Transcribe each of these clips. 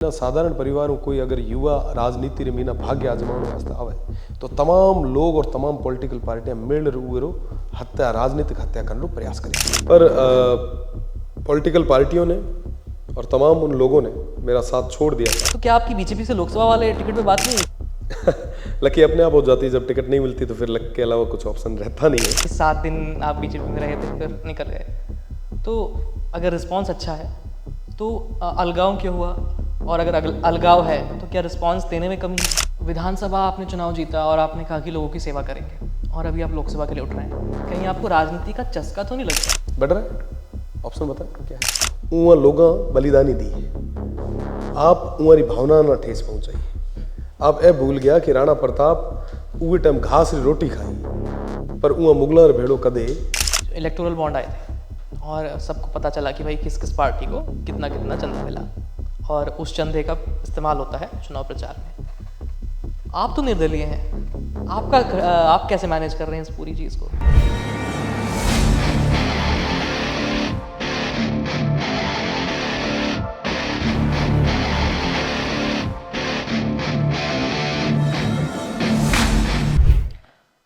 साधारण परिवारों कोई अगर युवा राजनीति रे मीना भाग्य आजमाने वास्ते आवे तो तमाम लोग और तमाम पॉलिटिकल पार्टियां मिल रो हत्या राजनीतिक हत्या करने का प्रयास करें। पर पॉलिटिकल पार्टियों ने और तमाम उन लोगों ने मेरा साथ छोड़ दिया था। तो क्या आपकी बीजेपी से लोकसभा वाले टिकट पे बात नहीं हुई? लकी अपने आप हो जाती है, जब टिकट नहीं मिलती तो फिर लक के अलावा कुछ ऑप्शन रहता नहीं है। 7 दिन आप बीजेपी में रहे थे फिर निकल गए, तो अगर रिस्पांस अच्छा है तो अलगाव क्यों हुआ, और अगर अलगाव है तो क्या रिस्पांस देने में कमी है? विधानसभा आपने चुनाव जीता और आपने कहा कि लोगों की सेवा करेंगे, और अभी आप लोकसभा के लिए उठ रहे हैं, कहीं आपको राजनीति का चस्का तो नहीं लगता? बढ़ रहा है ऑप्शन बता क्या है। उआ लोगा बलिदानी दी है, आप उमारी भावना ना ठेस पहुंचाई। आप ए भूल गया कि राणा प्रताप उगे टाइम घास री रोटी खाई, पर उआ मुगला रे भेड़ो कदे इलेक्टोरल बॉन्ड आए थे और सबको पता चला कि भाई किस किस पार्टी को कितना कितना चंदा मिला, और उस चंदे का इस्तेमाल होता है चुनाव प्रचार में। आप तो निर्दलीय हैं, आप कैसे मैनेज कर रहे हैं इस पूरी चीज़ को?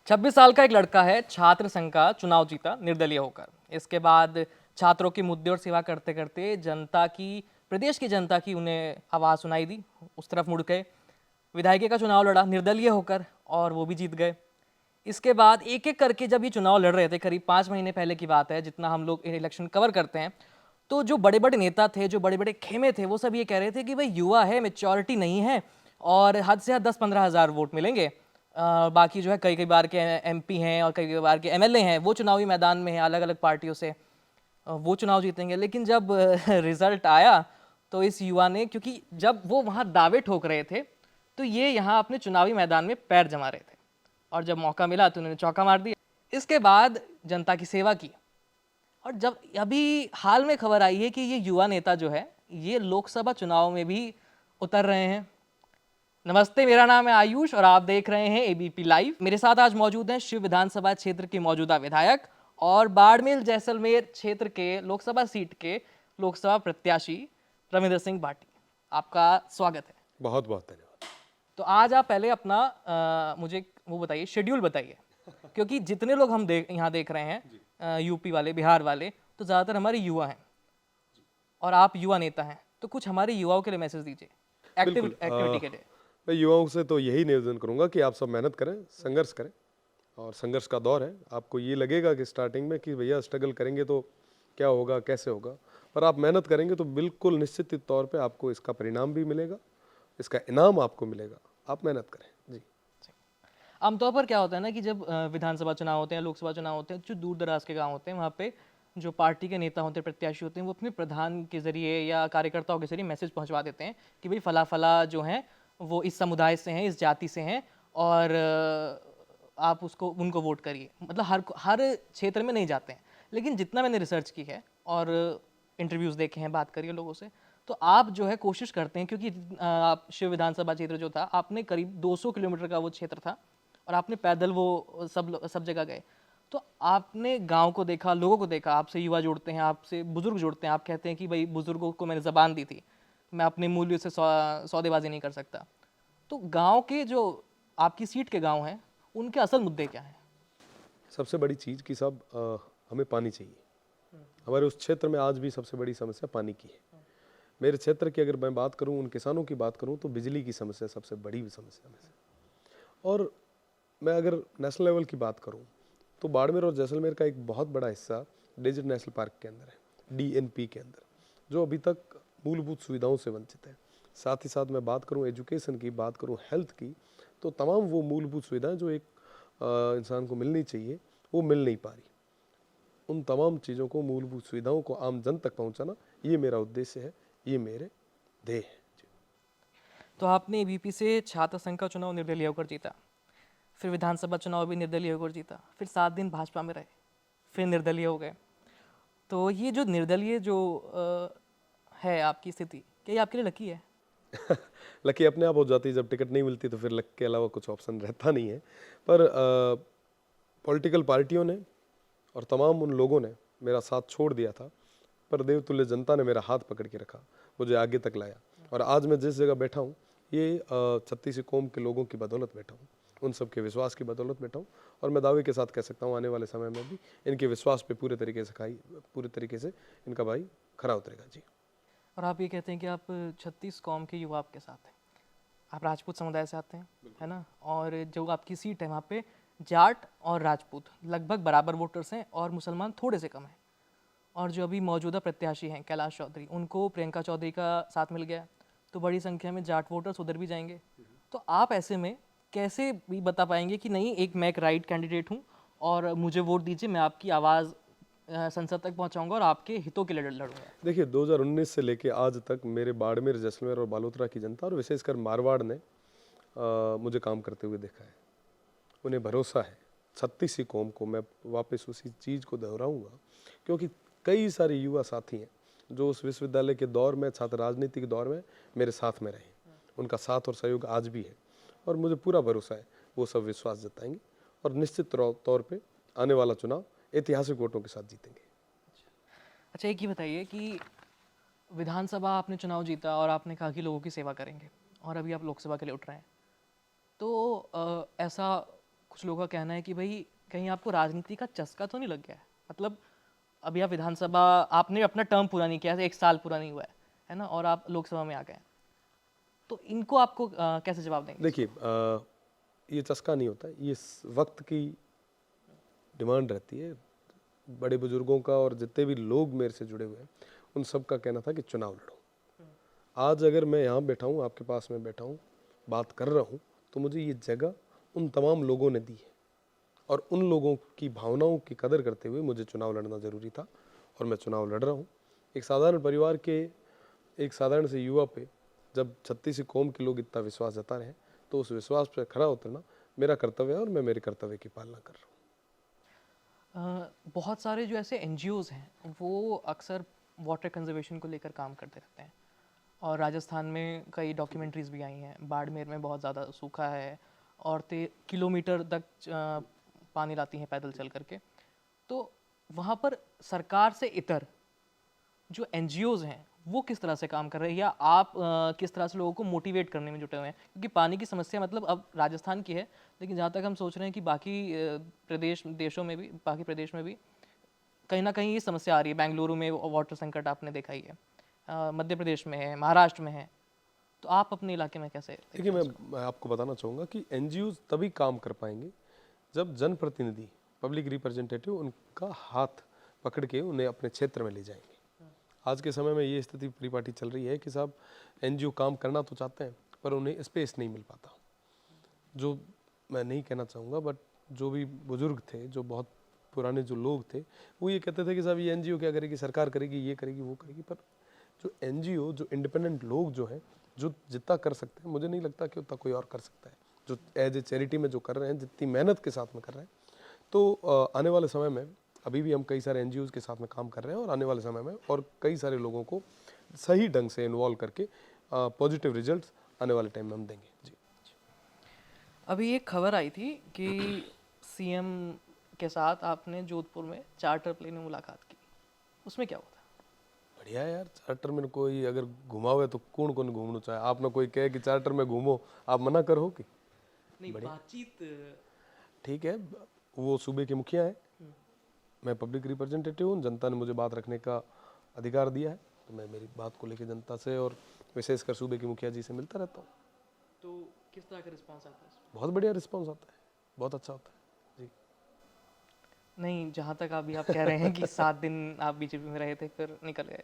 26 साल का एक लड़का है, छात्र संघ का चुनाव जीता निर्दलीय होकर। इसके बाद छात्रों के मुद्दे और सेवा करते करते प्रदेश की जनता की उन्हें आवाज़ सुनाई दी, उस तरफ मुड़ गए। विधायकी का चुनाव लड़ा निर्दलीय होकर और वो भी जीत गए। इसके बाद एक एक करके जब ये चुनाव लड़ रहे थे, करीब 5 महीने पहले की बात है, जितना हम लोग इलेक्शन कवर करते हैं, तो जो बड़े बड़े नेता थे, जो बड़े बड़े खेमे थे, वो सब ये कह रहे थे कि भाई युवा है, मेच्योरिटी नहीं है और हद से हद 10-15 हज़ार वोट मिलेंगे। बाकी जो है कई कई बार के एमपी हैं और कई कई बार के एमएलए हैं, वो चुनावी मैदान में हैं अलग अलग पार्टियों से, वो चुनाव जीतेंगे। लेकिन जब रिजल्ट आया तो इस युवा ने, क्योंकि जब वो वहाँ दावे ठोक रहे थे तो ये यहाँ अपने चुनावी मैदान में पैर जमा रहे थे, और जब मौका मिला तो उन्होंने चौका मार दिया। इसके बाद जनता की सेवा की, और जब अभी हाल में खबर आई है कि ये युवा नेता जो है ये लोकसभा चुनाव में भी उतर रहे हैं। नमस्ते, मेरा नाम है आयुष और आप देख रहे हैं एबीपी लाइव। मेरे साथ आज मौजूद हैं शिव विधानसभा क्षेत्र के मौजूदा विधायक और बाड़मेर जैसलमेर क्षेत्र के लोकसभा सीट के लोकसभा प्रत्याशी रविंद्र सिंह भाटी। आपका स्वागत है। बहुत बहुत धन्यवाद। तो आज आप पहले अपना मुझे वो बताइए, शेड्यूल बताइए, क्योंकि जितने लोग हम यहाँ देख रहे हैं, यूपी वाले, बिहार वाले, तो ज़्यादातर हमारे युवा हैं और आप युवा नेता हैं, तो कुछ हमारे युवाओं के लिए मैसेज दीजिए एक्टिविटी के लिए। मैं युवाओं से तो यही निवेदन करूंगा कि आप सब मेहनत करें, संघर्ष करें, और संघर्ष का दौर है। आपको ये लगेगा कि स्टार्टिंग में कि भैया स्ट्रगल करेंगे तो क्या होगा, कैसे होगा, पर आप मेहनत करेंगे तो बिल्कुल निश्चित तौर पे आपको इसका परिणाम भी मिलेगा, इसका इनाम आपको मिलेगा। आप मेहनत करें जी। आमतौर पर क्या होता है ना कि जब विधानसभा चुनाव होते हैं, लोकसभा चुनाव होते हैं, जो दूर दराज के गांव होते हैं, वहाँ पे जो पार्टी के नेता होते हैं, प्रत्याशी होते हैं, वो अपने प्रधान के जरिए या कार्यकर्ताओं के जरिए मैसेज पहुंचवा देते हैं कि भाई फला फला जो हैं वो इस समुदाय से हैं, इस जाति से हैं, और आप उनको वोट करिए। मतलब हर क्षेत्र में नहीं जाते हैं, लेकिन जितना मैंने रिसर्च की है और इंटरव्यूज़ देखे हैं, बात करिए लोगों से, तो आप जो है कोशिश करते हैं, क्योंकि आप शिव विधानसभा क्षेत्र जो था, आपने करीब 200 किलोमीटर का वो क्षेत्र था और आपने पैदल वो सब जगह गए, तो आपने गांव को देखा, लोगों को देखा। आपसे युवा जुड़ते हैं, आपसे बुजुर्ग जुड़ते हैं, आप कहते हैं कि भाई बुजुर्गों को मैंने ज़बान दी थी, मैं अपने मूल्यों से सौदेबाजी नहीं कर सकता। तो गांव के जो आपकी सीट के गांव हैं, उनके असल मुद्दे क्या हैं? सबसे बड़ी चीज़ कि सब हमें पानी चाहिए। हमारे उस क्षेत्र में आज भी सबसे बड़ी समस्या पानी की है। मेरे क्षेत्र की अगर मैं बात करूं, उन किसानों की बात करूं, तो बिजली की समस्या सबसे बड़ी समस्या में से। और मैं अगर नेशनल लेवल की बात करूं तो बाड़मेर और जैसलमेर का एक बहुत बड़ा हिस्सा डेजर्ट नेशनल पार्क के अंदर है, डीएनपी के अंदर, जो अभी तक मूलभूत सुविधाओं से वंचित है। साथ ही साथ मैं बात करूं एजुकेशन की, बात करूं हेल्थ की, तो तमाम वो मूलभूत सुविधाएं जो एक इंसान को मिलनी चाहिए वो मिल नहीं पा रही। उन तमाम चीज़ों को, मूलभूत सुविधाओं को आम जन तक पहुंचाना, ये मेरा उद्देश्य है, ये मेरे ध्येय है। तो आपने एबीपी से छात्र संघ का चुनाव निर्दलीय होकर जीता, फिर विधानसभा चुनाव भी निर्दलीय होकर जीता, फिर 7 दिन भाजपा में रहे, फिर निर्दलीय हो गए। तो ये जो निर्दलीय जो है आपकी स्थिति, क्या ये आपके लिए लकी है? लकी अपने आप हो जाती है, जब टिकट नहीं मिलती तो फिर लक के अलावा कुछ ऑप्शन रहता नहीं है। पर पॉलिटिकल पार्टियों ने और तमाम उन लोगों ने मेरा साथ छोड़ दिया था, पर देवतुल्य जनता ने मेरा हाथ पकड़ के रखा, मुझे आगे तक लाया। और आज मैं जिस जगह बैठा हूँ ये 36 कौम के लोगों की बदौलत बैठा हूँ, उन सब के विश्वास की बदौलत बैठा हूँ। और मैं दावे के साथ कह सकता हूँ आने वाले समय में भी इनके विश्वास पे पूरे तरीके से इनका भाई खरा उतरेगा जी। और आप ये कहते हैं कि आप 36 कौम के युवा आपके साथ हैं, आप राजपूत समुदाय से आते हैं, है ना? और जो आपकी सीट है वहाँ पे जाट और राजपूत लगभग बराबर वोटर्स हैं और मुसलमान थोड़े से कम हैं। और जो अभी मौजूदा प्रत्याशी हैं कैलाश चौधरी, उनको प्रियंका चौधरी का साथ मिल गया, तो बड़ी संख्या में जाट वोटर्स उधर भी जाएंगे। तो आप ऐसे में कैसे भी बता पाएंगे कि नहीं, एक मैं एक राइट कैंडिडेट हूँ और मुझे वोट दीजिए, मैं आपकी आवाज़ संसद तक पहुँचाऊँगा और आपके हितों के लिए लड़ूंगा? देखिए 2019 से लेके आज तक मेरे बाड़मेर, जैसलमेर और बालोतरा की जनता और विशेषकर मारवाड़ ने मुझे काम करते हुए देखा है। उन्हें भरोसा है 36 कौम को। मैं वापस उसी चीज़ को दोहराऊंगा क्योंकि कई सारे युवा साथी हैं जो उस विश्वविद्यालय के दौर में, छात्र राजनीति के दौर में मेरे साथ में रहे। उनका साथ और सहयोग आज भी है और मुझे पूरा भरोसा है वो सब विश्वास जताएंगे और निश्चित तौर पे आने वाला चुनाव ऐतिहासिक वोटों के साथ जीतेंगे। अच्छा, एक ही बताइए कि विधानसभा आपने चुनाव जीता और आपने कहा कि लोगों की सेवा करेंगे, और अभी आप लोकसभा के लिए उठ रहे हैं, तो ऐसा कुछ लोगों का कहना है कि भाई कहीं आपको राजनीति का चस्का तो नहीं लग गया है? मतलब अभी आप विधानसभा, आपने अपना टर्म पूरा नहीं किया है, 1 साल पूरा नहीं हुआ है ना, और आप लोकसभा में आ गए हैं, तो इनको आपको कैसे जवाब देंगे? देखिए ये चस्का नहीं होता, ये वक्त की डिमांड रहती है। बड़े बुजुर्गों का और जितने भी लोग मेरे से जुड़े हुए हैं उन सब का कहना था कि चुनाव लड़ो। आज अगर मैं यहाँ बैठा हूँ, आपके पास में बैठा हूँ, बात कर रहा हूँ, तो मुझे ये जगह उन तमाम लोगों ने दी है और उन लोगों की भावनाओं की कदर करते हुए मुझे चुनाव लड़ना ज़रूरी था और मैं चुनाव लड़ रहा हूँ। एक साधारण परिवार के एक साधारण से युवा पे जब 36 कौम के लोग इतना विश्वास जता रहे हैं तो उस विश्वास पर खरा उतरना मेरा कर्तव्य है और मैं मेरे कर्तव्य की पालना कर रहा हूँ। बहुत सारे जो ऐसे एनजीओज़ हैं वो अक्सर वाटर कंजर्वेशन को लेकर काम करते रहते हैं, और राजस्थान में कई डॉक्यूमेंट्रीज़ भी आई हैं। बाड़मेर में बहुत ज़्यादा सूखा है, औरतें किलोमीटर तक पानी लाती हैं पैदल चल करके। तो वहाँ पर सरकार से इतर जो एनजीओज़ हैं वो किस तरह से काम कर रहे हैं, या आप किस तरह से लोगों को मोटिवेट करने में जुटे हुए हैं? क्योंकि पानी की समस्या मतलब अब राजस्थान की है, लेकिन जहाँ तक हम सोच रहे हैं कि बाकी देशों में भी, बाकी प्रदेश में भी कहीं ना कहीं ये समस्या आ रही है। बेंगलुरु में वाटर संकट आपने देखा ही है, मध्य प्रदेश में है, महाराष्ट्र में है, तो आप अपने इलाके में कैसे देखते देखिए हैं इसको? मैं आपको बताना चाहूँगा कि एनजीओज तभी काम कर पाएंगे जब जनप्रतिनिधि, पब्लिक रिप्रेजेंटेटिव उनका हाथ पकड़ के उन्हें अपने क्षेत्र में ले जाएंगे। आज के समय में ये स्थिति परिपाटी चल रही है कि साहब एनजीओ काम करना तो चाहते हैं पर उन्हें स्पेस नहीं मिल पाता। जो मैं नहीं कहना चाहूँगा बट जो भी बुजुर्ग थे, जो बहुत पुराने जो लोग थे, वो ये कहते थे कि साहब ये एनजीओ क्या करेगी, सरकार करेगी, ये करेगी, वो करेगी। पर जो एनजीओ, जो इंडिपेंडेंट लोग जो हैं, जो जितना कर सकते हैं, मुझे नहीं लगता कि उतना कोई और कर सकता है। जो एज ए चैरिटी में जो कर रहे हैं, जितनी मेहनत के साथ में कर रहे हैं, तो आने वाले समय में अभी भी हम कई सारे एनजीओज के साथ में काम कर रहे हैं और आने वाले समय में और कई सारे लोगों को सही ढंग से इन्वॉल्व करके पॉजिटिव रिजल्ट्स आने वाले टाइम में हम देंगे जी। अभी एक खबर आई थी कि सीएम के साथ आपने जोधपुर में चार्टर प्लेन में मुलाकात की, उसमें क्या हुआ था? बढ़िया है यार, चार्टर में कोई अगर घुमावे तो कौन कौन घूमना चाहे। आप ना कोई कहे कि चार्टर में घूमो, आप मना करो कि नहीं, बातचीत। ठीक है, वो सूबे के मुखिया है, मैं पब्लिक रिप्रेजेंटेटिव हूँ, जनता ने मुझे बात रखने का अधिकार दिया है, तो मैं मेरी बात को लेकर जनता से और विशेषकर सूबे के मुखिया जी से मिलता रहता हूँ। तो किस तरह का रिस्पांस आता है इसमें? बहुत बढ़िया रिस्पॉन्स आता है, बहुत अच्छा होता है जी। नहीं, जहाँ तक अभी आप कह रहे हैं कि 7 दिन आप बीजेपी में रहे थे फिर निकल गए,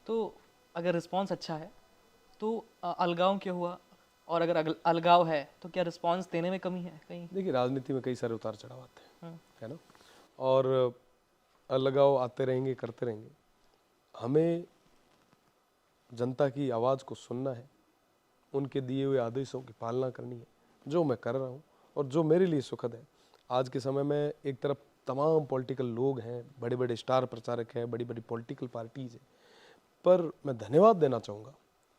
तो अगर रिस्पांस अच्छा है तो अलगाव क्यों हुआ? और अगर अलगाव है तो क्या रिस्पांस देने में कमी है कहीं? देखिए राजनीति में कई सारे उतार चढ़ाव आते हैं, हम्म, है ना, और अलगाव आते रहेंगे, करते रहेंगे। हमें जनता की आवाज़ को सुनना है, उनके दिए हुए आदेशों की पालना करनी है, जो मैं कर रहा हूँ और जो मेरे लिए सुखद है। आज के समय में एक तरफ तमाम पॉलिटिकल लोग हैं, बड़े बड़े स्टार प्रचारक हैं, बड़ी बड़ी पॉलिटिकल पार्टीज हैं, पर मैं धन्यवाद देना चाहूँगा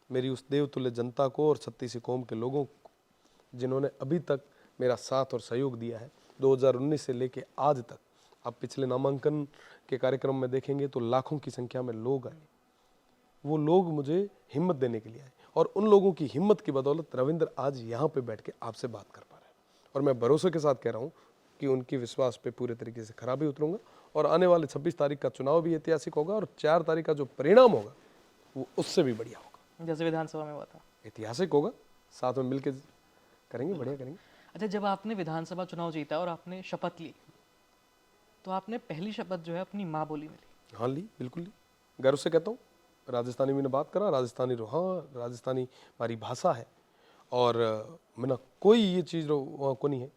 मेरी उस देवतुल्य जनता को और 36 कौम के लोगों को जिन्होंने अभी तक मेरा साथ और सहयोग दिया है। 2019 से लेके आज तक आप पिछले नामांकन के कार्यक्रम में देखेंगे तो लाखों की संख्या में लोग आए, वो लोग मुझे हिम्मत देने के लिए आए, और उन लोगों की हिम्मत की बदौलत रविंद्र आज यहाँ पे बैठ के आपसे बात कर पा रहे हैं। और मैं भरोसे के साथ कह रहा हूँ कि उनके विश्वास पे पूरे तरीके से खरा भी उतरूंगा, और आने वाले 26 तारीख का चुनाव भी ऐतिहासिक होगा, और 4 तारीख का जो परिणाम होगा वो उससे भी बढ़िया होगा, जैसे विधानसभा में हुआ था। ऐतिहासिक होगा। साथ में मिलकर करेंगे, बढ़िया करेंगे। अच्छा, जब आपने विधानसभा चुनाव जीता और आपने शपथ ली, तो आपने पहली शपथ जो है अपनी माँ बोली में ली। हाँ ली, बिल्कुल ली, गर्व से कहता हूँ। राजस्थानी मैंने बात करा, राजस्थानी रो, हाँ राजस्थानी हमारी भाषा है, और मैंने कोई ये चीज़ रो को नहीं है,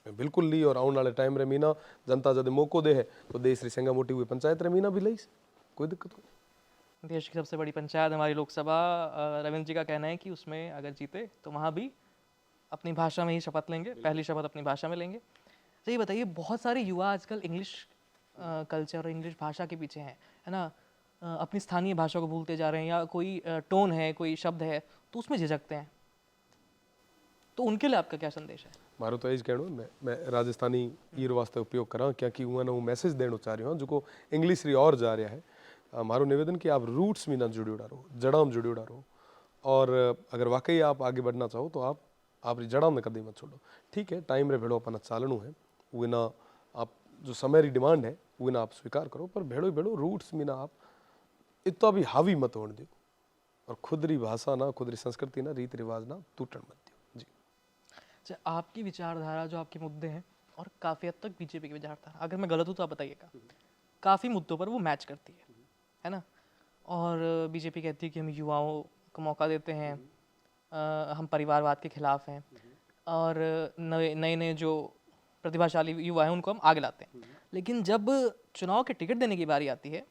मैं बिल्कुल ली। और आने वाले टाइम रे मीना जनता जब मौको दे है तो देश री सेंगा मोटी हुई पंचायत रे मीना भी लईस, कोई दिक्कत नहीं। देश की सबसे बड़ी पंचायत हमारी लोकसभा, रविंद्र जी का कहना है कि उसमें अगर जीते तो वहाँ भी अपनी भाषा में ही शपथ लेंगे, पहली शपथ अपनी भाषा में लेंगे। तो ये बताइए, बहुत सारे युवा आजकल इंग्लिश कल्चर और इंग्लिश भाषा के पीछे हैं, है ना, अपनी स्थानीय भाषा को भूलते जा रहे हैं, या कोई टोन है, कोई शब्द है तो उसमें झिझकते हैं, तो उनके लिए आपका क्या संदेश है? मारो तो यही कहणो, मैं राजस्थानी ये वास्ते उपयोग करा क्योंकि उन्हें मैसेज देना चाह रही हूँ जो इंग्लिश री और जा रहा है। मारो निवेदन कि आप रूट्स में ना जुड़ियोड़ा रहो, जड़ाम जुड़ियोड़ा रहो, और अगर वाकई आप आगे बढ़ना चाहो तो आप जड़ाम में कभी मत छोड़ो। ठीक है, टाइम रे भेड़ो अपन चालनू है, वो ना आप जो समय री डिमांड है वो ना आप स्वीकार करो, पर भेड़ो भेड़ो रूट्स में ना आप इतना भी हावी मत होने दो, और खुद री भाषा ना, खुद री संस्कृति ना, रीति रिवाज ना टूटन मत दो जी। अच्छा, आपकी विचारधारा, जो आपके मुद्दे हैं, और काफ़ी हद तक बीजेपी की विचारधारा, अगर मैं गलत हूँ तो आप बताइएगा, काफ़ी मुद्दों पर वो मैच करती है ना। और बीजेपी कहती है कि हम युवाओं को मौका देते हैं, हम परिवारवाद के खिलाफ हैं, और नए नए जो प्रतिभाशाली युवा हैं उनको हम आगे लाते हैं। लेकिन जब चुनाव के टिकट देने की बारी आती है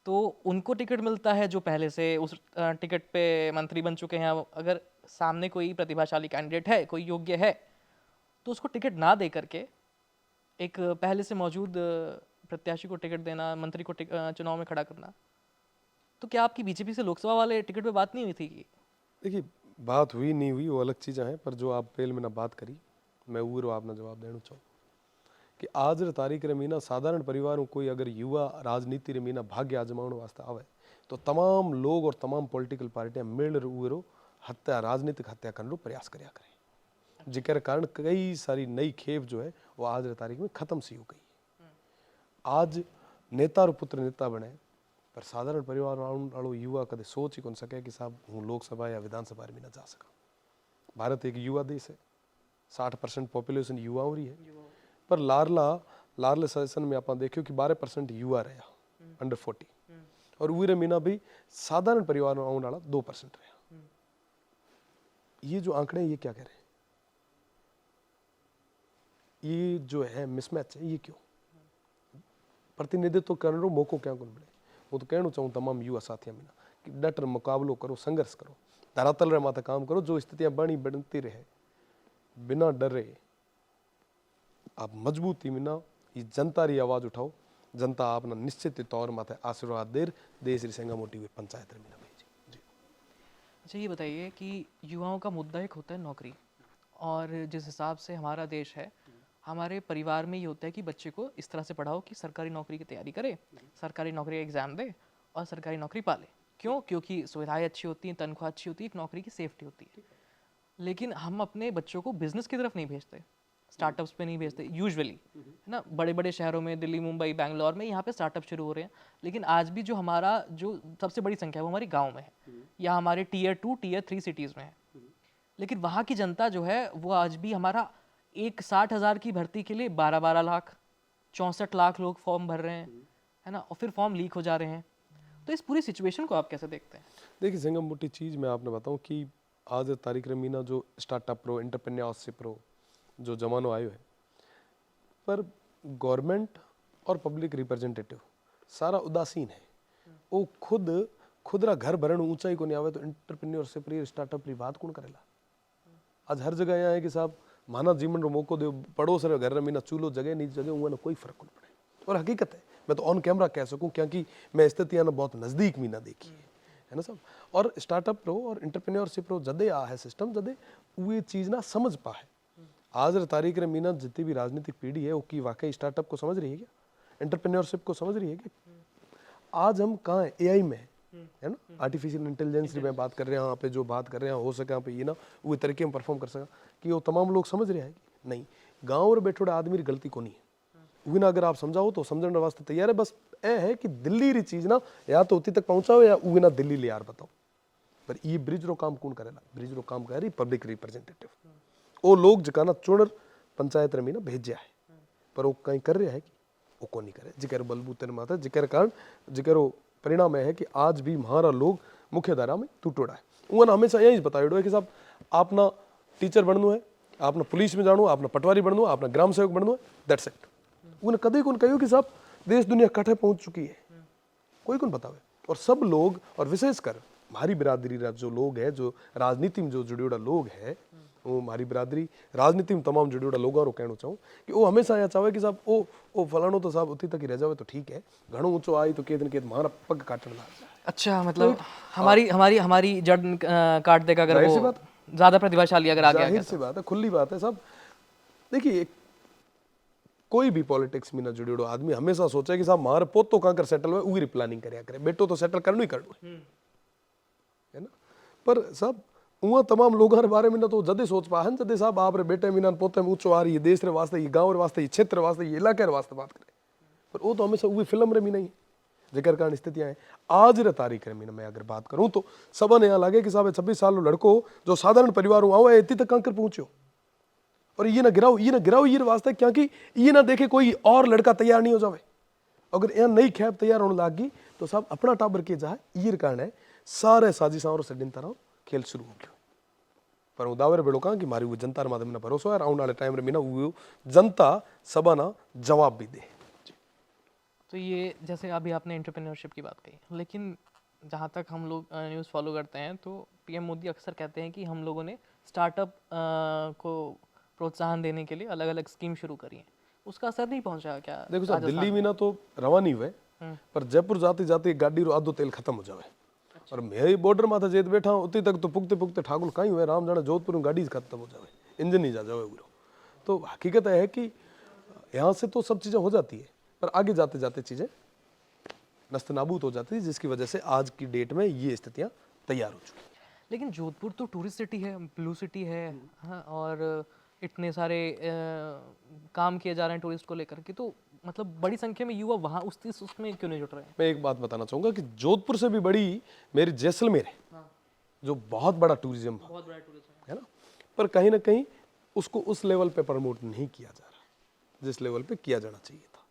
तो उनको टिकट मिलता है जो पहले से उस टिकट पे मंत्री बन चुके हैं। अगर सामने कोई प्रतिभाशाली कैंडिडेट है, कोई योग्य है, तो उसको टिकट ना दे करके एक पहले से मौजूद प्रत्याशी को टिकट देना, मंत्री को चुनाव में खड़ा करना। तो क्या आपकी बीजेपी से लोकसभा वाले टिकट पे बात नहीं हुई थी? देखिए, बात हुई नहीं हुई वो अलग चीज़ें हैं, पर जो आप पहले में ना बात करी, मैं वो आपने जवाब देना चाहूँ कि आज रे तारीख रे मीना साधारण परिवारों कोई अगर युवा राजनीति रे मीना भाग्य आजमाने वास्ते आवे तो तमाम लोग और तमाम पॉलिटिकल पार्टियां मिल रो हत्या, राजनीतिक हत्या करने प्रयास करया करें, जिकर कारण कई सारी नई खेप जो है वो आज रे तारीख में खत्म सी हो गई। आज नेता रो पुत्र नेता बने, पर साधारण परिवार वालों युवा कदे सोच ही कौन सके कि साहब हूँ लोकसभा या विधानसभा में ना जा सका। भारत एक युवा देश है, 60% पॉपुलेशन युवाओं री है, पर लारले सेशन में आप देखियो कि 12% युवा रहा अंडर 40, और वीरे मीना भी साधारण परिवार में आने वाला 2% रहा। ये जो आंकड़े ये क्या कह रहे हैं? ये जो है मिसमैच है, ये क्यों? प्रतिनिधित्व करने रो मौको क्या कौन मिले? वो तो कहना चाहूँ तमाम युवा साथियों में कि डट मुकाबलो करो, संघर्ष करो, धरातल रे माथे काम करो, जो स्थितियां बनती रहे बिना डरे आप मजबूती में ना ये जनता री आवाज उठाओ। जनता आपना निश्चित तौर माथे आशीर्वाद देर देश री सेंगा मोटी हुई पंचायत रे मीना भाई जी। अच्छा, ये बताइए कि युवाओं का मुद्दा एक होता है नौकरी, और जिस हिसाब से हमारा देश है, हमारे परिवार में ये होता है कि बच्चे को इस तरह से पढ़ाओ कि सरकारी नौकरी की तैयारी करे, सरकारी नौकरी का एग्ज़ाम दे और सरकारी नौकरी पाले। क्यों? क्योंकि सुविधाएं अच्छी होती हैं, तनख्वाह अच्छी होती है, एक नौकरी की सेफ्टी होती है। लेकिन हम अपने बच्चों को बिजनेस की तरफ नहीं भेजते, स्टार्टअप्स पे नहीं भेजते यूजुअली, है ना। बड़े बड़े शहरों में, दिल्ली, मुंबई, बैंगलोर में, यहाँ पे स्टार्टअप शुरू हो रहे हैं, लेकिन आज भी जो हमारा जो सबसे बड़ी संख्या है वो हमारी गाँव में है, या हमारे टीयर 2, टीयर 3 सिटीज़ में है। लेकिन वहाँ की जनता जो है वो आज भी हमारा एक 60,000 की भर्ती के लिए 12-12 लाख, 64 लाख लोग फॉर्म भर रहे हैं, है ना, और फिर फॉर्म लीक हो जा रहे हैं। तो इस पूरी सिचुएशन को आप कैसे देखते हैं? देखिए संगम मोटी चीज़ मैं आपने बताऊं कि आज तारीख रे मीना जो स्टार्टअप रो, एंटरप्रेन्योरशिप रो जो जमानो आयो है, पर गवर्नमेंट और पब्लिक रिप्रेजेंटेटिव सारा उदासीन है। वो खुदरा घर भरण ऊंचाई को नहीं आवे तो एंटरप्रेन्योरशिप री, स्टार्टअप री बात कौन करेला? आज हर जगह यहाँ है कि साहब मानव जीवन रो मौको दो, पड़ोस रे घर रे मीना चूलो जगह नहीं जगह उन्हें कोई फर्क नहीं पड़े। और हकीकत है, मैं तो ऑन कैमरा कह सकूं क्योंकि मैं स्थितियां ना बहुत नजदीक मीना देखी है ना साहब। और स्टार्टअप रो और एंटरप्रेन्योरशिप रो जदे आ है सिस्टम, जदे वो चीज ना समझ पा है। आज रे तारीख रे मीना जितनी भी राजनीतिक पीढ़ी है वो की वाकई स्टार्टअप को समझ रही है क्या? एंटरप्रेन्योरशिप को समझ रही है क्या? आज हम कहाँ है? एआई में, है ना, आर्टिफिशियल इंटेलिजेंस की मैं बात कर रहा यहाँ पे, जो बात कर रहे हैं हो सके यहाँ पे ये ना वो तरीके में परफॉर्म कर सका कि वो तमाम लोग समझ रहे हैं कि नहीं गाँव और बैठोड़े आदमी की गलती को नहीं है, उही ना अगर आप समझाओ तो समझने वास्ते तैयार है। बस ए है कि दिल्ली री चीज ना या तो उती तक पहुंचाओ या उही ना दिल्ली ले यार बताओ। पर ये ब्रिज रो काम कौन करेला, ब्रिज रो काम करे पब्लिक रिप्रेजेंटेटिव, वो लोग जका ना चुनर पंचायत रे में ना भेजा है, पर वो कहीं कर रहा है कि वो को नहीं करे, जिकर बलबूते ने माता जिकर कारण जिकर परिणाम है कि आज भी हमारा लोग मुख्य धारा में टूटोड़ा है। उन्होंने हमेशा यही बताया है कि साहब आपना टीचर बनना है, आपना पुलिस में जानो, आपना पटवारी बनना है, आपना ग्राम सेवक बनना है, दैट्स इट। उन्हें कभी कौन कहो कि साहब देश दुनिया कठे पहुंच चुकी है, कोई कौन बतावे। और सब लोग और विशेषकर हमारी बिरादरी जो लोग है, जो राजनीति में जो जुड़े लोग है, वो हमारी बिरादरी राजनीति में तमाम जुड़े लोगों को कहना चाहूँ कि वो हमेशा यहाँ चाहे कि साहब ओ फलानो तो साहब उतनी तक ही रह जावे तो ठीक है, घणो ऊंचो आई तो केत न केत हमारा पग काटने लग जाए। अच्छा, मतलब हमारी जड़ काट देगा अगर जाहिर सी वो बात, ज्यादा प्रतिभाशाली अगर आगे आ गया जाहिर सी बात है, खुली बात है साहब। देखिए कोई भी पॉलिटिक्स में ना जुड़े आदमी हमेशा सोचे कि साहब हमारे पोतो कहाँ कर सेटल हुए उगी प्लानिंग करे करे, बेटो तो सेटल करना ही करना है ना। पर साहब वहाँ तमाम लोगों के बारे में ना तो जदे सोच पा जदे साहब आप रे बेटे मीना पोते में ऊंचो आ रही है, देश रे वास्ते, ये गाँव रे वास्ते, ये क्षेत्र रे वास्ते, ये इलाके रे वास्ते बात करे। पर वो तो हमेशा वही फिल्म रे में नहीं, जिक्र कारण स्थितियां हैं। आज रे तारीख रे में मैं अगर बात करूं तो सब ने यहाँ लगे कि साहब 26 साल लड़को जो साधारण परिवार हुआ हुआ इतनी तक कंकर पहुंचो, और ये ना गिराओ ये वास्ते क्योंकि ये ना देखे कोई और लड़का तैयार नहीं हो जावे। अगर यहाँ नई खैब तैयार होने लगी तो साहब अपना टाबर के जाए, ये कारण है सारे साजिशों और षड्यंत्र तरह खेल शुरू हो गया। पर वो दावे बेड़ो कहा कि मारी वो जनता रे माध्यम भरोसा है, आने वाले टाइम रे में वो जनता सबा ना जवाब भी दे। तो ये जैसे अभी आपने एंटरप्रेन्योरशिप की बात कही, लेकिन जहाँ तक हम लोग न्यूज़ फॉलो करते हैं तो पीएम मोदी अक्सर कहते हैं कि हम लोगों ने स्टार्टअप को प्रोत्साहन देने के लिए अलग अलग स्कीम शुरू करी है, उसका असर नहीं पहुंचा क्या? देखो साहब दिल्ली में ना तो रवा नहीं हुए, पर जयपुर जाते जाते गाड़ी रो आधो तेल खत्म हो जावे। और मैं बॉर्डर माथा जेत बैठा हूँ उतनी तक तो पुगते पुगते ठाकुर कहीं हुए राम जाने जोधपुर में गाड़ी खत्म हो जावे, इंजन ही जा जावे उरो। तो हकीकत है कि यहाँ से तो सब चीज़ें हो जाती है, पर आगे जाते जाते चीज़ें नस्त नाबूद हो जाती है, जिसकी वजह से आज की डेट में ये स्थितियाँ तैयार हो चुकी हैं। लेकिन जोधपुर तो टूरिस्ट सिटी है, ब्लू सिटी है, हाँ, और इतने सारे काम किए जा रहे हैं टूरिस्ट को लेकर के, तो मतलब बड़ी संख्या में युवा वहाँ उसमें क्यों नहीं जुट रहे हैं? मैं एक बात बताना चाहूँगा कि जोधपुर से भी बड़ी मेरी जैसलमेर है, जो बहुत बड़ा टूरिज्म है ना, पर कहीं ना कहीं उसको उस लेवल पे प्रमोट नहीं किया जा रहा जिस लेवल पे किया जाना चाहिए था।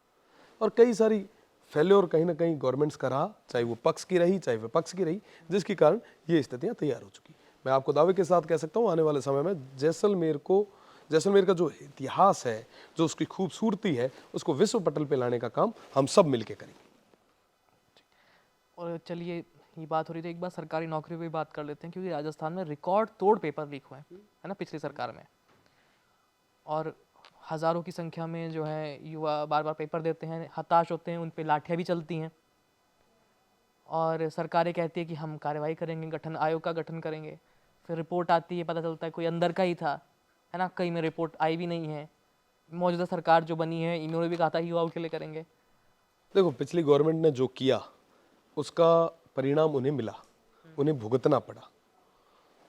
और कई सारी फेल्योर कहीं ना कहीं गवर्नमेंट्स का रहा, चाहे वो पक्ष की रही चाहे विपक्ष की रही, जिसके कारण ये स्थितियाँ तैयार हो चुकी। मैं आपको दावे के साथ कह सकता हूँ आने वाले समय में जैसलमेर का जो इतिहास है, जो उसकी खूबसूरती है, उसको विश्व पटल पे लाने का काम हम सब मिलके करेंगे। और चलिए ये बात हो रही थी, एक बार सरकारी नौकरियों पे बात कर लेते हैं, क्योंकि राजस्थान में रिकॉर्ड तोड़ पेपर लीक हुए हैं, है ना, पिछली सरकार में, और हज़ारों की संख्या में जो है युवा बार बार पेपर देते हैं, हताश होते हैं, उन पे लाठियाँ भी चलती हैं, और सरकारें कहती है कि हम कार्रवाई करेंगे, गठन आयोग का गठन करेंगे, फिर रिपोर्ट आती है, पता चलता है कोई अंदर का ही था, है ना, कई में रिपोर्ट आई भी नहीं है। मौजूदा सरकार जो बनी है इन्होंने भी कहा था युवाओं के लिए करेंगे। देखो पिछली गवर्नमेंट ने जो किया उसका परिणाम उन्हें मिला, उन्हें भुगतना पड़ा।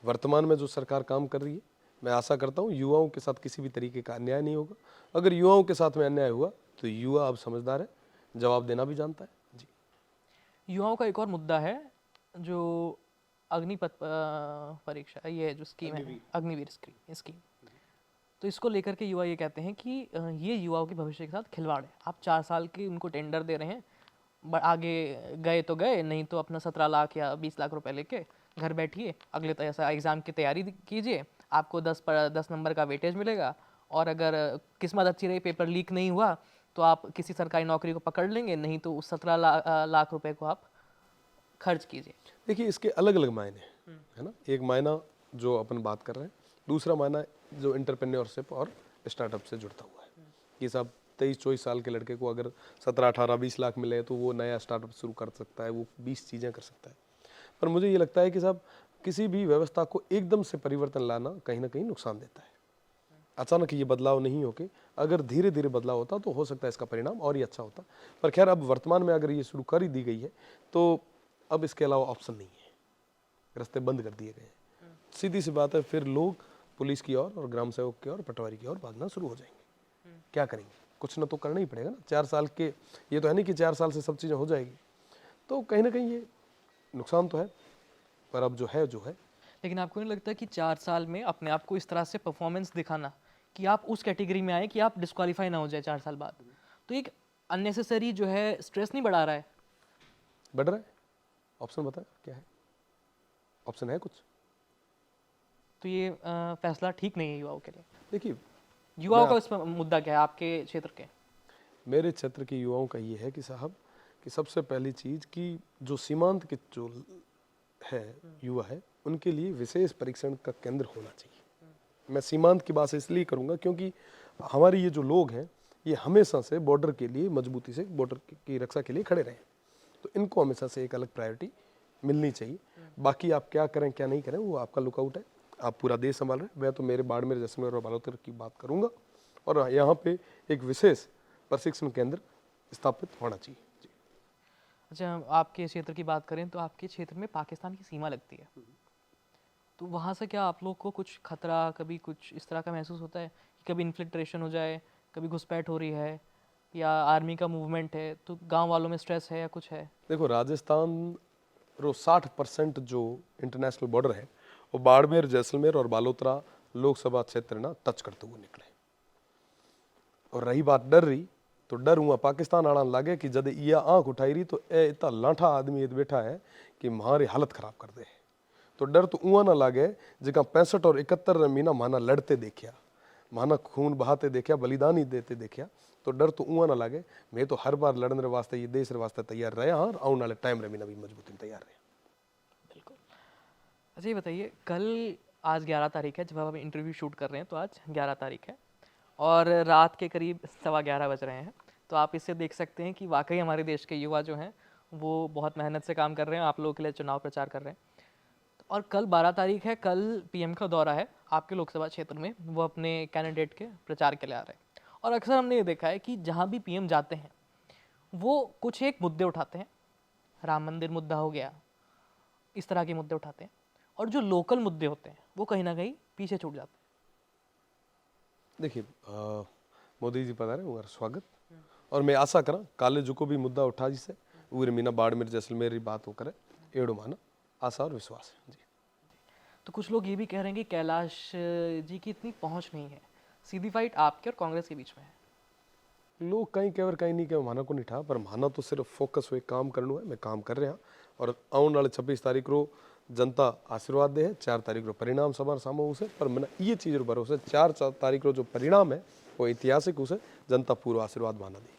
वर्तमान में जो सरकार काम कर रही है, मैं आशा करता हूँ युवाओं के साथ किसी भी तरीके का अन्याय नहीं होगा। अगर युवाओं के साथ में अन्याय हुआ तो युवा अब समझदार है, जवाब देना भी जानता है जी। युवाओं का एक और मुद्दा है, जो अग्निपथ परीक्षा, ये जो स्कीम है अग्निवीर स्कीम, तो इसको लेकर के युवा ये कहते हैं कि ये युवाओं के भविष्य के साथ खिलवाड़ है। आप 4 साल के उनको टेंडर दे रहे हैं, आगे गए तो गए, नहीं तो अपना 17 लाख या 20 लाख रुपए लेके घर बैठिए, अगले ऐसा एग्ज़ाम की तैयारी कीजिए, आपको 10 नंबर का वेटेज मिलेगा, और अगर किस्मत अच्छी रही, पेपर लीक नहीं हुआ, तो आप किसी सरकारी नौकरी को पकड़ लेंगे, नहीं तो उस 17 लाख रुपए को आप खर्च कीजिए। देखिए इसके अलग अलग मायने है ना, एक मायना जो अपन बात कर रहे हैं, दूसरा मायना जो एंटरप्रेन्योरशिप और स्टार्टअप से जुड़ता हुआ है कि साहब 23-24 साल के लड़के को अगर 17-18-20 लाख मिले तो वो नया स्टार्टअप शुरू कर सकता है, वो 20 चीज़ें कर सकता है। पर मुझे ये लगता है कि साहब किसी भी व्यवस्था को एकदम से परिवर्तन लाना कहीं ना कहीं नुकसान देता है। अचानक ये बदलाव नहीं होके अगर धीरे धीरे बदलाव होता तो हो सकता है इसका परिणाम और ही अच्छा होता। पर खैर अब वर्तमान में अगर ये शुरू कर ही दी गई है तो अब इसके अलावा ऑप्शन नहीं है, रास्ते बंद कर दिए गए हैं। सीधी सी बात है, फिर लोग पुलिस की ओर और ग्राम सेवक की ओर, पटवारी की ओर भागना शुरू हो जाएंगे। क्या करेंगे, कुछ ना तो करना ही पड़ेगा ना। 4 साल के, ये तो है नहीं कि 4 साल से सब चीज़ें हो जाएगी, तो कहीं ना कहीं ये नुकसान तो है, पर अब जो है लेकिन आपको नहीं लगता कि 4 साल में अपने आप को इस तरह से परफॉर्मेंस दिखाना कि आप उस कैटेगरी में आए कि आप डिस्क्वालीफाई ना हो जाए 4 साल बाद, तो एक अननेसेसरी जो है स्ट्रेस नहीं बढ़ा रहा है? बढ़ रहा है। ऑप्शन बताए क्या है, ऑप्शन है कुछ? तो ये फैसला ठीक नहीं है युवाओं के लिए। देखिए, युवाओं का इस मुद्दा क्या है आपके क्षेत्र के? मेरे क्षेत्र के युवाओं का ये है कि साहब, कि सबसे पहली चीज़ कि जो सीमांत के जो है युवा है, उनके लिए विशेष परीक्षण का केंद्र होना चाहिए। मैं सीमांत की बात इसलिए करूंगा क्योंकि हमारे ये जो लोग हैं, ये हमेशा से बॉर्डर के लिए मजबूती से, बॉर्डर की रक्षा के लिए खड़े रहे, तो इनको हमेशा से एक अलग प्रायोरिटी मिलनी चाहिए। बाकी आप क्या करें क्या नहीं करें वो आपका लुकआउट है, आप पूरा देश संभाल रहे हैं। मैं तो मेरे बाड़मेर, जैसलमेर और बालोतर की बात करूंगा, और यहाँ पे एक विशेष प्रशिक्षण केंद्र स्थापित होना चाहिए। जी। अच्छा, आपके क्षेत्र की बात करें तो आपके क्षेत्र में पाकिस्तान की सीमा लगती है, तो वहाँ से क्या आप लोग को कुछ खतरा, कभी कुछ इस तरह का महसूस होता है कि कभी इन्फिल्ट्रेशन हो जाए, कभी घुसपैठ हो रही है या आर्मी का मूवमेंट है, तो गांव वालों में स्ट्रेस है या कुछ है? देखो, राजस्थान रो 60% जो इंटरनेशनल बॉर्डर है, वो बाड़मेर, जैसलमेर और बालोतरा लोकसभा क्षेत्र ना टच करते हुए निकले। और रही बात डर रही, तो डर हुआ पाकिस्तान आना लगे कि जब ये आंख उठाई रही तो ए इतना लाठा आदमी बैठा है कि हमारी हालत खराब कर दे। तो डर तो उआ ना लगे जगह 65 और 71 महीना माना लड़ते देखिया, माना खून बहाते देखिया, बलिदानी देते देखिया, तो डर तो उआ ना लगे। मैं तो हर बार लड़ने वास्ते, ये देश वास्ते तैयार रहे, हाँ, आने वाले टाइम रे मीना भी मजबूती में तैयार रहे। बिल्कुल। अच्छा, ये बताइए, कल, आज 11 तारीख है, जब हम इंटरव्यू शूट कर रहे हैं तो आज 11 तारीख है और रात के करीब 11:15 बज रहे हैं, तो आप इससे देख सकते हैं कि वाकई हमारे देश के युवा जो हैं वो बहुत मेहनत से काम कर रहे हैं, आप लोगों के लिए चुनाव प्रचार कर रहे हैं। और कल 12 तारीख है, कल पीएम का दौरा है आपके लोकसभा क्षेत्र में, वो अपने कैंडिडेट के प्रचार के लिए आ रहे हैं। और अक्सर हमने ये देखा है कि जहाँ भी पीएम जाते हैं वो कुछ एक मुद्दे उठाते हैं, राम मंदिर मुद्दा हो गया, इस तरह के मुद्दे उठाते हैं, और जो लोकल मुद्दे होते हैं वो कहीं ना कहीं पीछे छूट जाते हैं। देखिए, मोदी जी पधारे, उनका स्वागत, और मैं आशा करा काले जो को भी मुद्दा उठा जिसे उरे मीना बाड़मेर जैसलमेर की बात हो करे, एड़ो माना आशा और विश्वास है। जी। तो कुछ लोग ये भी कह रहे हैं कि कैलाश जी की इतनी पहुंच नहीं है, सीधी फाइट आपके और कांग्रेस के बीच में है। लोग कहीं कह कहीं नहीं कह, माना को नहीं ठा, पर माना तो सिर्फ फोकस हुए काम करना है। मैं काम कर रहा, और आने वाले 26 तारीख को जनता आशीर्वाद दे है, 4 तारीख को परिणाम समान सामो उसे, पर मैंने ये चीज़ भरोसे 4 तारीख को जो परिणाम है वो ऐतिहासिक, उसे जनता पूरा आशीर्वाद माना दी।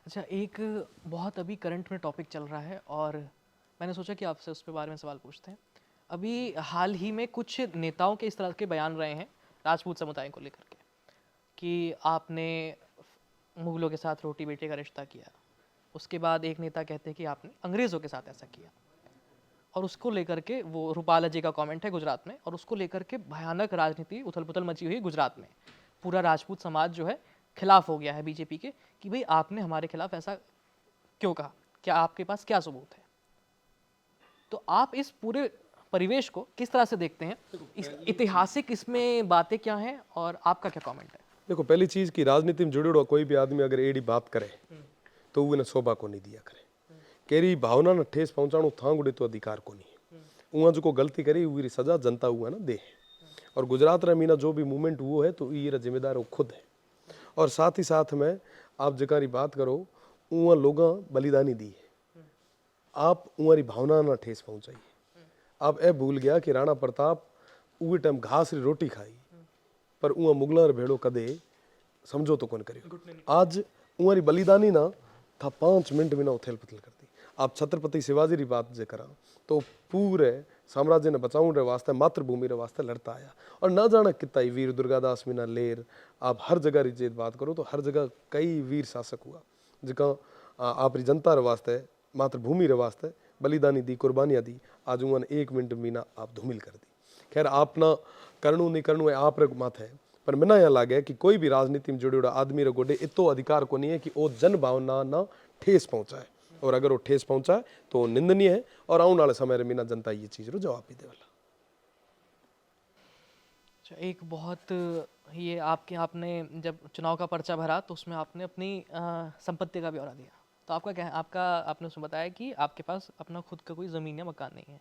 अच्छा, एक बहुत अभी करंट में टॉपिक चल रहा है और मैंने सोचा कि आपसे उस पे बारे में सवाल पूछते हैं। अभी हाल ही में कुछ नेताओं के इस तरह के बयान रहे हैं राजपूत समुदाय को लेकर के कि आपने मुगलों के साथ रोटी बेटे का रिश्ता किया, उसके बाद एक नेता कहते हैं कि आपने अंग्रेज़ों के साथ ऐसा किया, और उसको लेकर के, वो रूपाला जी का कमेंट है गुजरात में, और उसको लेकर के भयानक राजनीति उथल पुथल मची हुई है गुजरात में। पूरा राजपूत समाज जो है खिलाफ हो गया है बीजेपी के कि भाई आपने हमारे खिलाफ ऐसा क्यों कहा, क्या आपके पास क्या सबूत है? तो आप इस पूरे परिवेश को किस तरह से देखते हैं? इस ऐतिहासिक इसमें बातें क्या हैं और आपका क्या कमेंट है? देखो, पहली चीज़ की राजनीति में जुड़े हुआ कोई भी आदमी अगर एड़ी बात करे तो वो शोभा को नहीं दिया करे। केरी भावना न ठेस पहुंचाणो थांगुड़े तो अधिकार को नहीं। उहाँ जो को गलती करी हुई सजा जनता हुआ ना दे। और गुजरात रे मीना जो भी मूवमेंट हुआ है तो ये जिम्मेदार वो खुद है। और साथ ही साथ में आप जकारी बात करो, उहाँ लोगा बलिदानी दी है, आप उहारी भावना न ठेस पहुंचाई। आप ए भूल गया कि राणा प्रताप उहे टाइम घास री रोटी खाई, पर उहाँ मुगला भेड़ो कदे समझो तो कौन करियो। आज उहारी बलिदानी ना था 5 मिनट बिना उथल पुथल करती। आप छत्रपति शिवाजी री बात जे करा तो पूरे साम्राज्य ने बचाने वास्ते, मातृभूमि रे वास्ते लड़ता आया, और ना जाना कितना ही वीर दुर्गादास मीना लेर, आप हर जगह री जेत बात करो तो हर जगह कई वीर शासक हुआ जिका आप री जनता रे वास्ते, मातृभूमि रे वास्ते बलिदानी दी, कुर्बानियाँ दी। आज उन्होंने 1 मिनट मीना आप धूमिल कर दी। खैर, आप ना करणु नहीं करणु है आप रे माथे है, पर मैंने यहाँ लागे कि कोई भी राजनीति में जुड़े आदमी रे गोडे इतो अधिकार को नहीं है कि वो जन भावना ना ठेस पहुंचाए। और अगर वो ठेस पहुंचा है तो वो निंदनीय है और आने वाले समय में मीना जनता ये चीज रो जवाब भी देवाला। अच्छा, एक बहुत ये आपने जब चुनाव का पर्चा भरा तो उसमें आपने अपनी संपत्ति का ब्यौरा दिया, तो आपका क्या आपने उसमें बताया कि आपके पास अपना खुद का कोई ज़मीन या मकान नहीं है,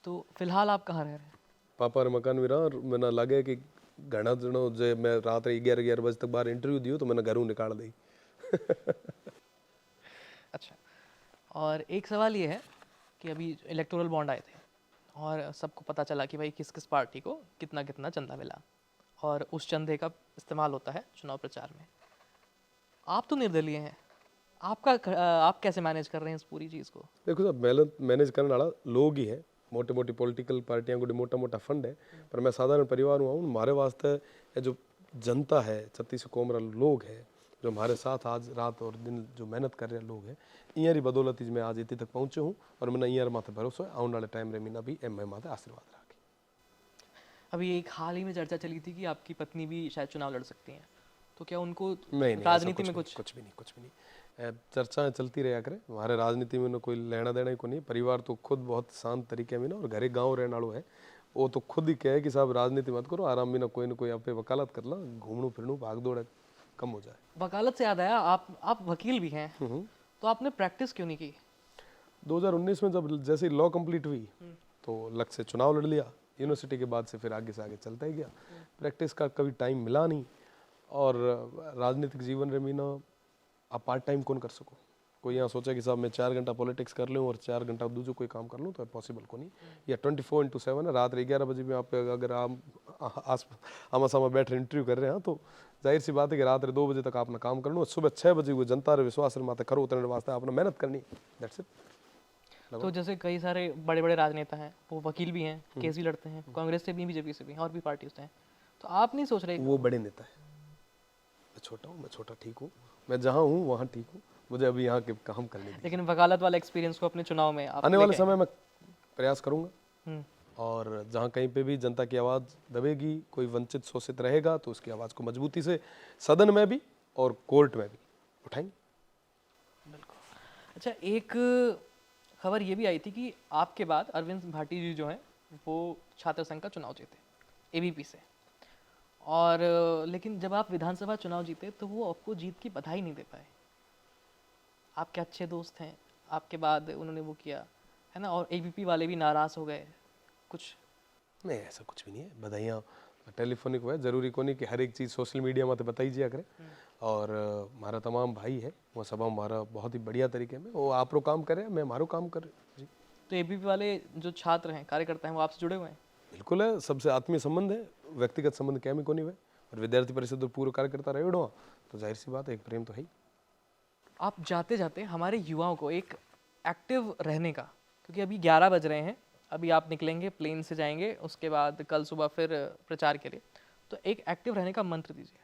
तो फिलहाल आप कहाँ रह रहे हैं? पापा रे मकान में रहा और मैंने लगे कि घना जनो जे मैं रात 11 बजे तक बाहर इंटरव्यू दियो तो मैंने घरों निकाल दी। अच्छा, और एक सवाल ये है कि अभी इलेक्टोरल बॉन्ड आए थे और सबको पता चला कि भाई किस किस पार्टी को कितना कितना चंदा मिला और उस चंदे का इस्तेमाल होता है चुनाव प्रचार में। आप तो निर्दलीय हैं, आप कैसे मैनेज कर रहे हैं इस पूरी चीज़ को? देखो साहब, मैनेज करने वाला लोग ही है। मोटी मोटी पॉलिटिकल पार्टियां को मोटा मोटा फंड है, पर मैं साधारण परिवार हुआ हूँ। हमारे वास्ते ये जो जनता है, 36 कोमरा लोग है जो हमारे साथ आज रात और दिन जो मेहनत कर रहे हैं लोग हैं, ईयर ही बदौलत मैं आज इतने तक पहुँचे हूँ और मैंने ईयर माथे भरोसा है आने वाले टाइम रे मीना भी एम माथे आशीर्वाद रखे। अभी एक हाल ही में चर्चा चली थी कि आपकी पत्नी भी शायद चुनाव लड़ सकती हैं, तो क्या उनको नहीं राजनीति में कुछ भी नहीं। चर्चाएं चलती रहा करे, हमारे राजनीति में कोई लेना देना ही को नहीं। परिवार तो खुद बहुत शांत तरीके में ना और घरे गाँव रहने वालों है, वो तो खुद ही कहे कि साहब राजनीति मत करो, आराम में ना कोई आप पे वकालत कर ला, घूमनू फिरनू भाग दौड़ कम हो जाए। वकालत से याद आया, आप वकील भी हैं, तो आपने प्रैक्टिस क्यों नहीं की? 2019 में जब जैसे लॉ कंप्लीट हुई तो लक्ष्य से चुनाव लड़ लिया यूनिवर्सिटी के बाद से, फिर आगे से आगे चलता ही गया। प्रैक्टिस का कभी टाइम मिला नहीं और राजनीतिक जीवन रे मीना आप पार्ट टाइम कौन कर सको। कोई यहाँ सोचा कि साहब मैं 4 घंटा पॉलिटिक्स कर लूँ और 4 घंटा दूसरा कोई काम कर लूँ, तो पॉसिबल को नहीं। या 24/7 है, रात 11 बजे में आप अगर आप आमा सामा बैठ रहे इंटरव्यू कर रहे हैं तो जाहिर सी बात है कि रात 2 बजे तक आपने काम करना और सुबह 6 बजे वो जनता रे विश्वास माते खरो उतरने वास्ते आपने मेहनत करनी। That's it. तो जैसे कई सारे बड़े बड़े राजनेता हैं, वो वकील भी हैं, केस भी लड़ते हैं, कांग्रेस से भी, बीजेपी से भी, और भी पार्टी से हैं, तो आप नहीं सोच रहे? वो बड़े नेता है, मैं छोटा हूँ, मैं छोटा ठीक हूँ, मैं जहाँ हूँ वहाँ ठीक हूँ, मुझे अभी यहाँ के काम करने दीजिए। लेकिन वकालत वाला एक्सपीरियंस को अपने चुनाव में आने वाले समय में प्रयास करूँगा और जहाँ कहीं पे भी जनता की आवाज़ दबेगी, कोई वंचित शोषित रहेगा तो उसकी आवाज़ को मजबूती से सदन में भी और कोर्ट में भी उठाएंगे। बिल्कुल। अच्छा, एक खबर ये भी आई थी कि आपके बाद अरविंद भाटी जी जो हैं वो छात्र संघ का चुनाव जीते एबीपी से, और लेकिन जब आप विधानसभा चुनाव जीते तो वो आपको जीत की बधाई नहीं दे पाए। आपके अच्छे दोस्त हैं, आपके बाद उन्होंने वो किया है ना, और एबीपी वाले भी नाराज़ हो गए कुछ? नहीं, ऐसा कुछ भी नहीं है। बधाइयाँ टेलीफोनिक हुआ है, जरूरी को नहीं कि हर एक चीज़ सोशल मीडिया में तो बताई जिया करे। और हमारा तमाम भाई है वो सब हमारा बहुत ही बढ़िया तरीके में वो आप काम करे, मैं हमारो काम कर जी। तो एबीपी वाले जो छात्र हैं, कार्यकर्ता हैं, वो आपसे जुड़े हुए हैं? बिल्कुल है, सबसे आत्मीय संबंध है, व्यक्तिगत संबंध क्या में को नहीं हुए। और विद्यार्थी परिषद तो पूरा कार्यकर्ता रहे उड़ो, तो जाहिर सी बात है एक प्रेम तो है ही। आप जाते जाते हमारे युवाओं को एक एक्टिव रहने का, क्योंकि अभी 11 बज रहे हैं, अभी आप निकलेंगे, प्लेन से जाएंगे, उसके बाद कल सुबह फिर प्रचार के लिए, तो एक एक्टिव रहने का मंत्र दीजिए।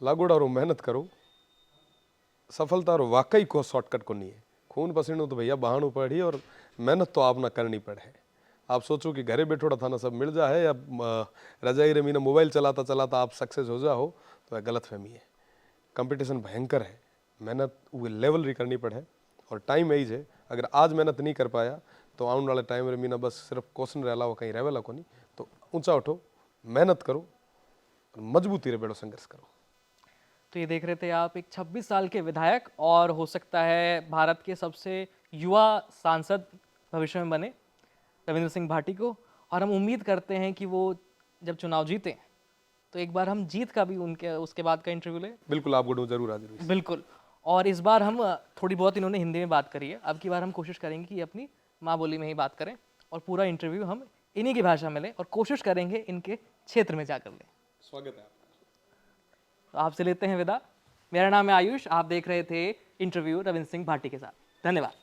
लागोड़ा रो, मेहनत करो, सफलता रो वाकई को शॉर्टकट को नहीं है। खून पसीनो तो भैया बहानो पड़ी और मेहनत तो आप ना करनी पड़े। आप सोचो कि घरे बैठोड़ा था ना सब मिल जा है, या रजाई रमीना मोबाइल चलाता चलाता आप सक्सेस हो जाओ, तो गलत फहमी है। कंपटीशन भयंकर है, मेहनत वो लेवल री करनी पड़े और टाइम एज है। अगर आज मेहनत नहीं कर पाया तो आने वाले टाइम में मीना बस सिर्फ क्वेश्चन रहला हो, कहीं रहेला को नहीं। तो ऊंचा उठो, मेहनत करो और मजबूती रे बेड़ो संघर्ष करो। तो ये देख रहे थे आप एक 26 साल के विधायक और हो सकता है भारत के सबसे युवा सांसद भविष्य में बने रविंद्र सिंह भाटी को, और हम उम्मीद करते हैं कि वो जब चुनाव जीते तो एक बार हम जीत का भी उनके उसके बाद का इंटरव्यू ले। बिल्कुल, आप गुडू जरूर हाजिर। बिल्कुल, और इस बार हम थोड़ी बहुत इन्होंने हिंदी में बात करी है, अब की बार हम कोशिश करेंगे कि अपनी माँ बोली में ही बात करें और पूरा इंटरव्यू हम इन्हीं की भाषा में लें और कोशिश करेंगे इनके क्षेत्र में जाकर लें। स्वागत है तो आपसे लेते हैं विदा। मेरा नाम है आयुष, आप देख रहे थे इंटरव्यू रविंद्र सिंह भाटी के साथ। धन्यवाद।